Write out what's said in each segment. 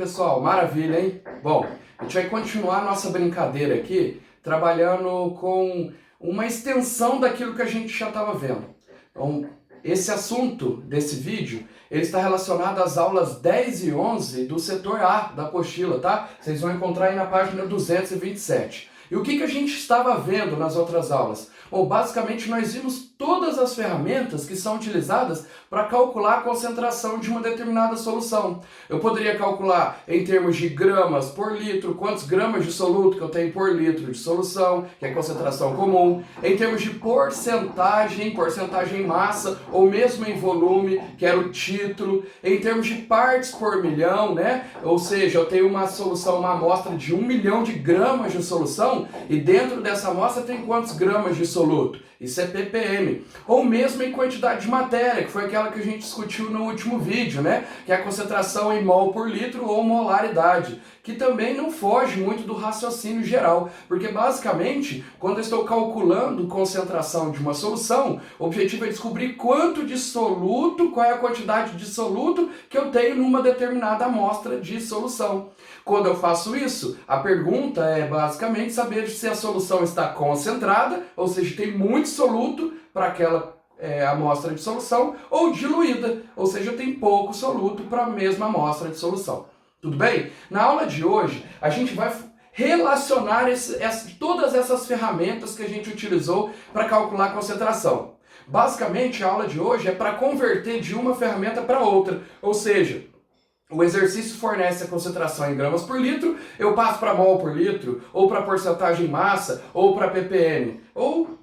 pessoal, maravilha, hein? Bom, a gente vai continuar a nossa brincadeira aqui, trabalhando com uma extensão daquilo que a gente já estava vendo. Então, esse assunto desse vídeo, ele está relacionado às aulas 10 e 11 do setor A da apostila, tá? Vocês vão encontrar aí na página 227. E o que a gente estava vendo nas outras aulas? Bom, basicamente nós vimos todas as ferramentas que são utilizadas para calcular a concentração de uma determinada solução. Eu poderia calcular em termos de gramas por litro, quantos gramas de soluto que eu tenho por litro de solução, que é a concentração comum. Em termos de porcentagem em massa, ou mesmo em volume, que era o título. Em termos de partes por milhão, né? Ou seja, eu tenho uma solução, uma amostra de 1 milhão de gramas de solução, e dentro dessa amostra tem quantos gramas de soluto? Isso é ppm. Ou mesmo em quantidade de matéria, que foi aquela que a gente discutiu no último vídeo, né? Que é a concentração em mol por litro ou molaridade, que também não foge muito do raciocínio geral, porque basicamente, quando eu estou calculando concentração de uma solução, o objetivo é descobrir quanto de soluto, qual é a quantidade de soluto que eu tenho numa determinada amostra de solução. Quando eu faço isso, a pergunta é basicamente saber se a solução está concentrada, ou seja, tem muito soluto para aquela amostra de solução, ou diluída, ou seja, tem pouco soluto para a mesma amostra de solução. Tudo bem? Na aula de hoje, a gente vai relacionar todas essas ferramentas que a gente utilizou para calcular a concentração. Basicamente, a aula de hoje é para converter de uma ferramenta para outra, ou seja, o exercício fornece a concentração em gramas por litro, eu passo para mol por litro, ou para porcentagem em massa, ou para ppm, ou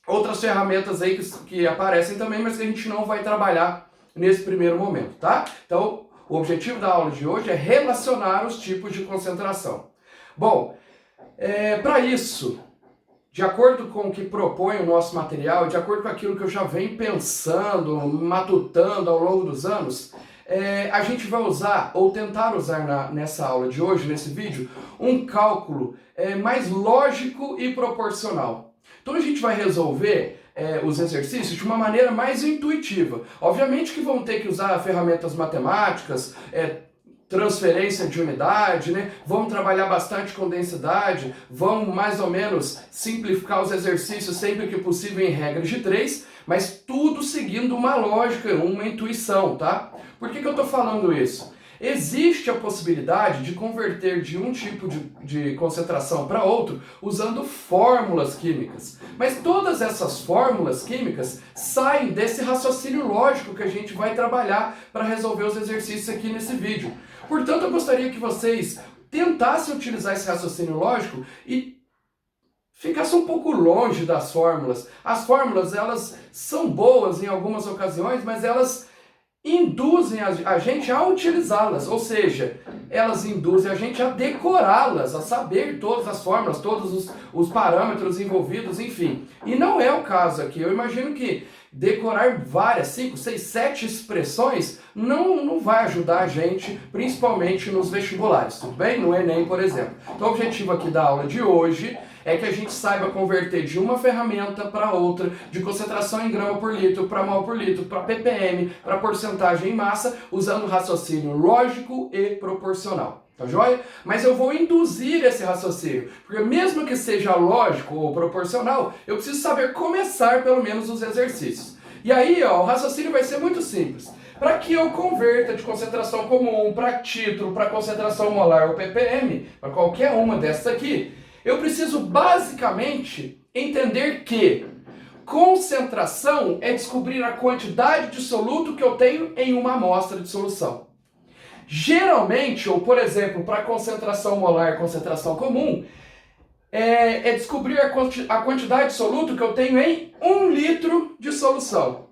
outras ferramentas aí que aparecem também, mas que a gente não vai trabalhar nesse primeiro momento, tá? Então, o objetivo da aula de hoje é relacionar os tipos de concentração. Bom, para isso, de acordo com o que propõe o nosso material, de acordo com aquilo que eu já venho pensando, matutando ao longo dos anos, a gente vai usar, ou tentar usar nessa aula de hoje, nesse vídeo, um cálculo mais lógico e proporcional. Então a gente vai resolver os exercícios de uma maneira mais intuitiva. Obviamente que vão ter que usar ferramentas matemáticas, transferência de unidade, né? Vão trabalhar bastante com densidade, vão mais ou menos simplificar os exercícios sempre que possível em regras de 3, mas tudo seguindo uma lógica, uma intuição, tá? Por que eu estou falando isso? Existe a possibilidade de converter de um tipo de concentração para outro usando fórmulas químicas. Mas todas essas fórmulas químicas saem desse raciocínio lógico que a gente vai trabalhar para resolver os exercícios aqui nesse vídeo. Portanto, eu gostaria que vocês tentassem utilizar esse raciocínio lógico e ficassem um pouco longe das fórmulas. As fórmulas, elas são boas em algumas ocasiões, mas elas induzem a gente a utilizá-las, ou seja, elas induzem a gente a decorá-las, a saber todas as fórmulas, todos os parâmetros envolvidos, enfim. E não é o caso aqui. Eu imagino que decorar várias, 5, 6, 7 expressões não vai ajudar a gente, principalmente nos vestibulares, tudo bem? No Enem, por exemplo. Então o objetivo aqui da aula de hoje é que a gente saiba converter de uma ferramenta para outra, de concentração em grama por litro, para mol por litro, para ppm, para porcentagem em massa, usando raciocínio lógico e proporcional. Tá joia? Mas eu vou induzir esse raciocínio, porque mesmo que seja lógico ou proporcional, eu preciso saber começar pelo menos os exercícios. E aí, ó, o raciocínio vai ser muito simples. Para que eu converta de concentração comum para título, para concentração molar ou ppm, para qualquer uma dessas aqui, eu preciso basicamente entender que concentração é descobrir a quantidade de soluto que eu tenho em uma amostra de solução. Geralmente, ou por exemplo, para concentração molar e concentração comum, é descobrir a quantidade de soluto que eu tenho em 1 litro de solução.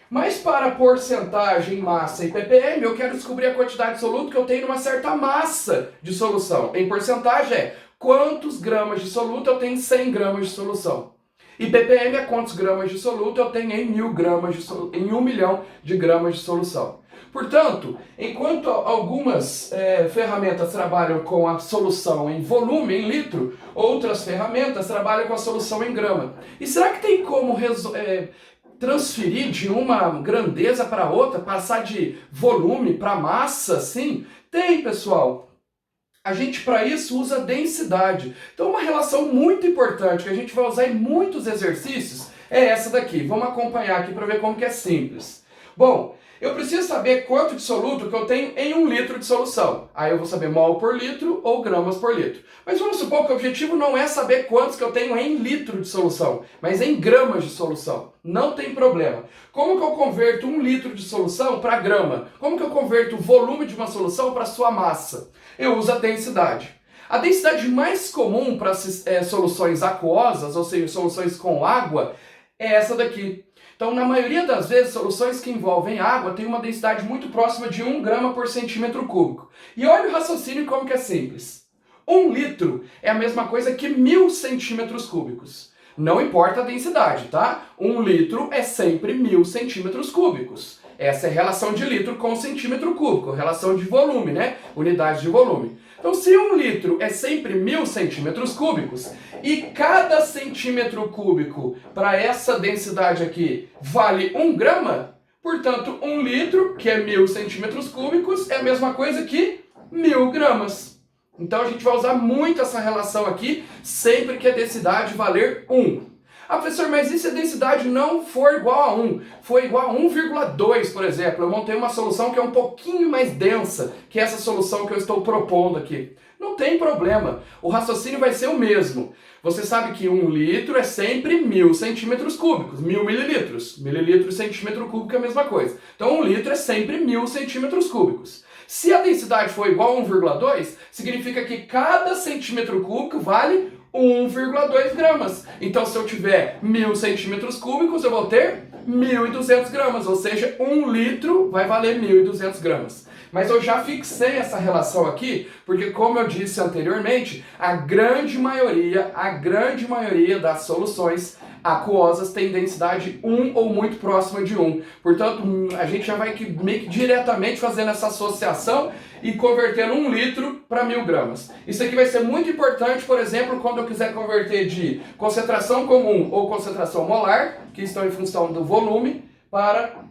Mas para porcentagem, massa e ppm, eu quero descobrir a quantidade de soluto que eu tenho numa certa massa de solução. Em porcentagem é quantos gramas de soluto eu tenho em 100 gramas de solução. E ppm é quantos gramas de soluto eu tenho em 1.000 gramas em 1 milhão de gramas de solução. Portanto, enquanto algumas ferramentas trabalham com a solução em volume, em litro, outras ferramentas trabalham com a solução em grama. E será que tem como transferir de uma grandeza para outra, passar de volume para massa, assim? Tem, pessoal. A gente, para isso, usa densidade. Então, uma relação muito importante que a gente vai usar em muitos exercícios é essa daqui. Vamos acompanhar aqui para ver como que é simples. Bom, eu preciso saber quanto de soluto que eu tenho em 1 litro de solução. Aí eu vou saber mol por litro ou gramas por litro. Mas vamos supor que o objetivo não é saber quantos que eu tenho em litro de solução, mas em gramas de solução. Não tem problema. Como que eu converto 1 litro de solução para grama? Como que eu converto o volume de uma solução para sua massa? Eu uso a densidade. A densidade mais comum para soluções aquosas, ou seja, soluções com água, é essa daqui. Então, na maioria das vezes, soluções que envolvem água têm uma densidade muito próxima de 1 grama por centímetro cúbico. E olha o raciocínio como que é simples. 1 litro é a mesma coisa que 1000 centímetros cúbicos. Não importa a densidade, tá? 1 litro é sempre 1000 centímetros cúbicos. Essa é a relação de litro com centímetro cúbico, relação de volume, né? Unidade de volume. Então, se 1 litro é sempre 1000 centímetros cúbicos e cada centímetro cúbico para essa densidade aqui vale 1 grama, portanto, 1 litro, que é 1000 centímetros cúbicos, é a mesma coisa que 1000 gramas. Então, a gente vai usar muito essa relação aqui sempre que a densidade valer 1. Ah, professor, mas e se a densidade não for igual a 1? For igual a 1,2, por exemplo? Eu montei uma solução que é um pouquinho mais densa que essa solução que eu estou propondo aqui. Não tem problema. O raciocínio vai ser o mesmo. Você sabe que 1 litro é sempre 1000 centímetros cúbicos, 1000 mililitros. Mililitro e centímetro cúbico é a mesma coisa. Então 1 litro é sempre 1000 centímetros cúbicos. Se a densidade for igual a 1,2, significa que cada centímetro cúbico vale 1,2 gramas. Então, se eu tiver 1000 centímetros cúbicos, eu vou ter 1.200 gramas, ou seja, 1 litro vai valer 1.200 gramas. Mas eu já fixei essa relação aqui, porque como eu disse anteriormente, a grande maioria das soluções aquosas tem densidade 1 ou muito próxima de 1. Portanto, a gente já vai meio que diretamente fazendo essa associação e convertendo 1 litro para 1000 gramas. Isso aqui vai ser muito importante, por exemplo, quando eu quiser converter de concentração comum ou concentração molar, que estão em função do volume, para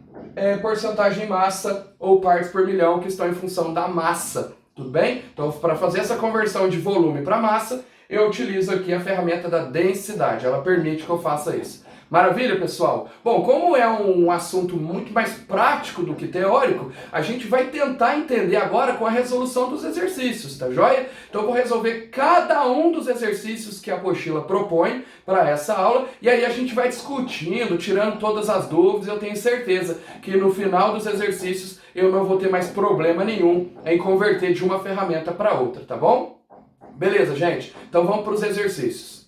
porcentagem massa ou partes por milhão, que estão em função da massa. Tudo bem? Então, para fazer essa conversão de volume para massa, eu utilizo aqui a ferramenta da densidade. Ela permite que eu faça isso. Maravilha, pessoal? Bom, como é um assunto muito mais prático do que teórico, a gente vai tentar entender agora com a resolução dos exercícios, tá joia? Então eu vou resolver cada um dos exercícios que a apostila propõe para essa aula, e aí a gente vai discutindo, tirando todas as dúvidas. Eu tenho certeza que no final dos exercícios eu não vou ter mais problema nenhum em converter de uma ferramenta para outra, tá bom? Beleza, gente? Então vamos para os exercícios.